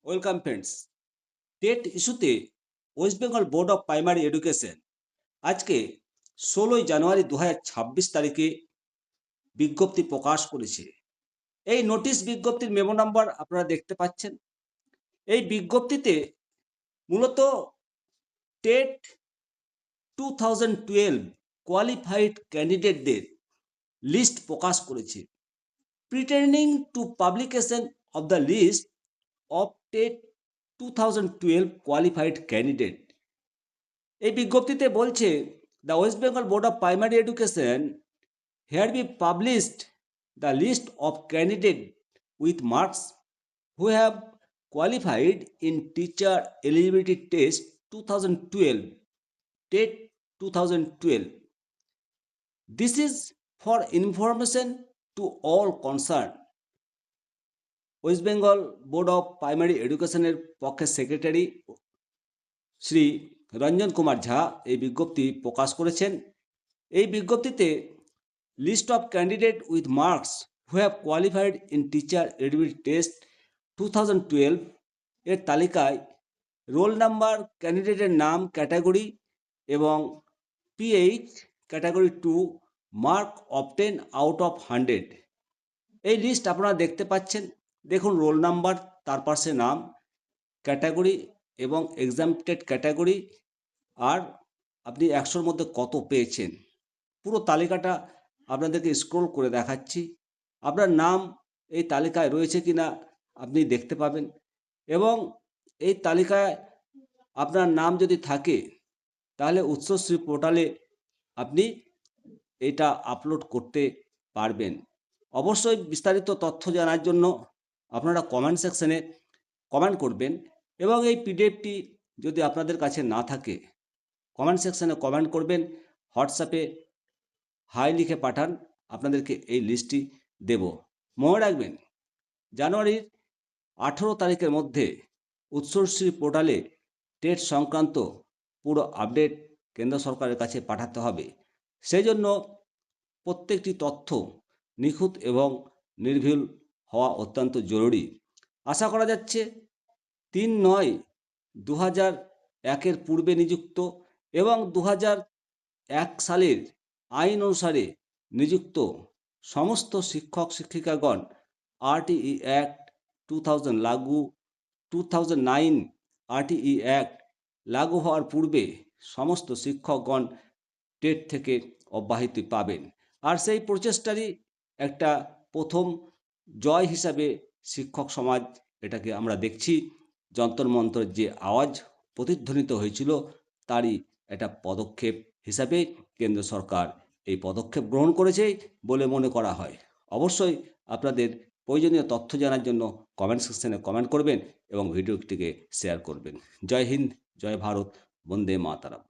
Welcome friends. TET ইস্যুতে West Bengal Board of Primary education আজকে 16 জানুয়ারি 2026 তারিখে বিজ্ঞপ্তি প্রকাশ করেছে। এই নোটিশ বিজ্ঞপ্তির মেমো নাম্বার আপনারা দেখতে পাচ্ছেন। এই বিজ্ঞপ্তিতে মূলত টেট 2012 কোয়ালিফাইড ক্যান্ডিডেটদের লিস্ট প্রকাশ করেছে। Pretending to publication of the list of TET 2012 qualified candidate. এই বিজ্ঞপ্তিতে বলছে the West Bengal Board of Primary Education hereby published the list of candidate with marks who have qualified in teacher eligibility test 2012 TET 2012. This is for information to all concerned. West Bengal Board of Primary এডুকেশনের পক্ষে secretary Shri Ranjan Kumar Jha এই বিজ্ঞপ্তি প্রকাশ করেছেন। এই বিজ্ঞপ্তিতে list of candidate with marks who have qualified in teacher eligibility test 2012 এর তালিকায় রোল নাম্বার, ক্যান্ডিডেটের নাম, ক্যাটাগরি এবং PH category 2 mark obtain out of 100। এই লিস্ট আপনারা দেখতে পাচ্ছেন। দেখুন রোল নাম্বার, তার পাশে নাম, ক্যাটাগরি এবং এক্সামটেড ক্যাটাগরি, আর আপনি 100-র মধ্যে কত পেয়েছেন। পুরো তালিকাটা আপনাদেরকে স্ক্রল করে দেখাচ্ছি। আপনার নাম এই তালিকায় রয়েছে কিনা আপনি দেখতে পাবেন, এবং এই তালিকায় আপনার নাম যদি থাকে তাহলে উৎসশ্রী পোর্টালে আপনি এটা আপলোড করতে পারবেন। অবশ্যই বিস্তারিত তথ্য জানার জন্য আপনারা কমেন্ট সেকশনে কমেন্ট করবেন, এবং এই পিডিএফটি যদি আপনাদের কাছে না থাকে কমেন্ট সেকশনে কমেন্ট করবেন, হোয়াটসঅ্যাপে হাই লিখে পাঠান, আপনাদেরকে এই লিস্টটি দেব। মনে রাখবেন, জানুয়ারির 18 তারিখের মধ্যে উৎসশ্রী পোর্টালে টেট সংক্রান্ত পুরো আপডেট কেন্দ্র সরকারের কাছে পাঠাতে হবে। সেই জন্য প্রত্যেকটি তথ্য নিখুঁত এবং নির্ভুল হওয়া অত্যন্ত জরুরি। আশা করা যাচ্ছে 3/9/2001 পূর্বে নিযুক্ত এবং 2001 সালের আইন অনুসারে নিযুক্ত সমস্ত শিক্ষক শিক্ষিকাগণ আরটিই অ্যাক্ট 2000 লাগু, 2009 আরটিই অ্যাক্ট লাগু হওয়ার পূর্বে সমস্ত শিক্ষকগণ টেট থেকে অব্যাহতি পাবেন। আর সেই প্রচেষ্টারই একটা প্রথম জয় হিসাবে শিক্ষক সমাজ এটাকে আমরা দেখছি। যন্তর মন্ত্রের যে আওয়াজ প্রতিধ্বনিত হয়েছিল তারই একটা পদক্ষেপ হিসাবে কেন্দ্র সরকার এই পদক্ষেপ গ্রহণ করেছে বলে মনে করা হয়। অবশ্যই আপনাদের প্রয়োজনীয় তথ্য জানার জন্য কমেন্ট সেকশনে কমেন্ট করবেন এবং ভিডিওটিকে শেয়ার করবেন। জয় হিন্দ, জয় ভারত, বন্দে মাতরম।